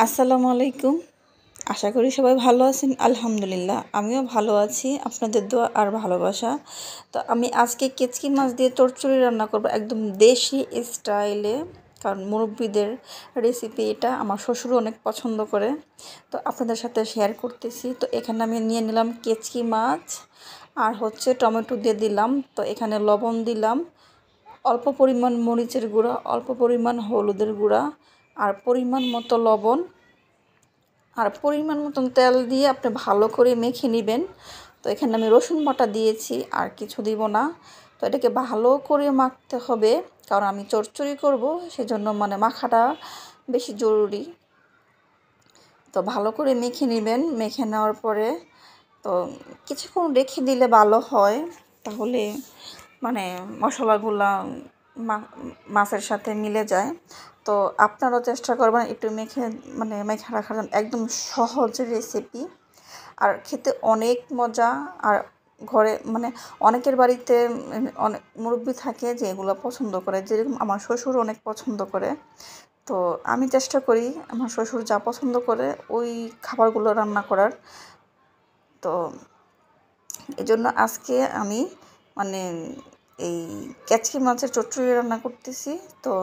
আসসালামু আলাইকুম। আশা করি সবাই ভালো আছেন। আলহামদুলিল্লাহ আমিও ভালো আছি, আপনাদের দোয়া আর ভালোবাসা। তো আমি আজকে কেচকি মাছ দিয়ে চচ্চড়ি রান্না করব একদম দেশি স্টাইলে, কারণ মুরব্বিদের রেসিপি এটা। আমার শ্বশুরও অনেক পছন্দ করে, তো আপনাদের সাথে শেয়ার করতেছি। তো এখানে আমি নিয়ে নিলাম কেচকি মাছ, আর হচ্ছে টমেটো দিয়ে দিলাম। তো এখানে লবণ দিলাম, অল্প পরিমাণ মরিচের গুঁড়া, অল্প পরিমাণ হলুদের গুঁড়া, আর পরিমাণ মতো লবণ, আর পরিমাণ মতন তেল দিয়ে আপনি ভালো করে মেখে নেবেন। তো এখানে আমি রসুন বাটা দিয়েছি, আর কিছু দিব না। তো এটাকে ভালো করে মাখতে হবে, কারণ আমি চচ্চড়ি করব, সেজন্য মাখাটা বেশি জরুরি। তো ভালো করে মেখে নেবেন। মেখে নেওয়ার পরে তো কিছুক্ষণ রেখে দিলে ভালো হয়, তাহলে মশলাগুলা মাছের সাথে মিলে যায়। তো আপনারাও চেষ্টা করবেন একটু মেখে রাখার জন্য। একদম সহজ রেসিপি, আর খেতে অনেক মজা। আর ঘরে অনেকের বাড়িতে অনেক মুরব্বি থাকে যে এগুলো পছন্দ করে, যেরকম আমার শ্বশুর অনেক পছন্দ করে। তো আমি চেষ্টা করি আমার শ্বশুর যা পছন্দ করে ওই খাবারগুলো রান্না করার। তো এজন্য আজকে আমি এই কেচকি মাছের চচ্চড়ি রান্না করতেছি। তো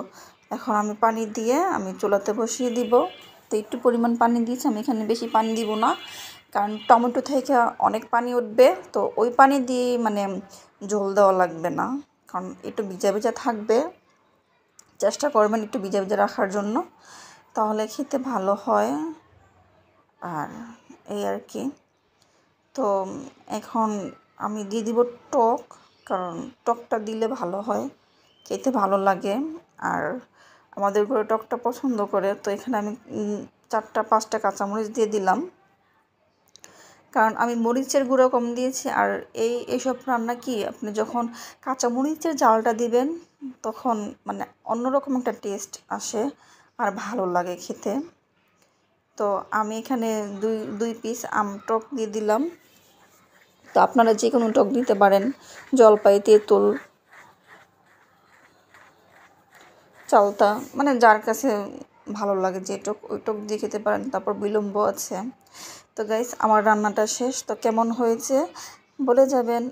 এখন আমি পানি দিয়ে আমি চুলাতে বসিয়ে দিব। তো একটু পরিমাণ পানি দিয়েছি, আমি এখানে বেশি পানি দিব না, কারণ টমেটো থেকে অনেক পানি উঠবে। তো ওই পানি দিয়ে ঝোল দেওয়া লাগবে না, কারণ একটু ভিজা ভিজা থাকবে। চেষ্টা করবেন একটু ভিজা ভিজা রাখার জন্য, তাহলে খেতে ভালো হয়। আর এই আর কি। তো এখন আমি দিয়ে দিব টক, কারণ টকটা দিলে ভালো হয়, খেতে ভালো লাগে। আর আমাদের ঘরে টকটা পছন্দ করে। তো এখানে আমি 4-5টা কাঁচামরিচ দিয়ে দিলাম, কারণ আমি মরিচের গুঁড়ো কম দিয়েছি। আর এইসব রান্না কি আপনি যখন কাঁচামরিচের জালটা দিবেন, তখন অন্যরকম একটা টেস্ট আসে আর ভালো লাগে খেতে। তো আমি এখানে দুই পিস টক দিয়ে দিলাম। তো আপনারা যে কোনো টক দিতে পারেন, জলপাই, তেঁতুল, চালতা, যার কাছে ভালো লাগে যে টক, ওই টক দিয়ে খেতে পারেন। তারপর বিলম্ব আছে। তো গাইস, আমার রান্নাটা শেষ। তো কেমন হয়েছে বলে যাবেন।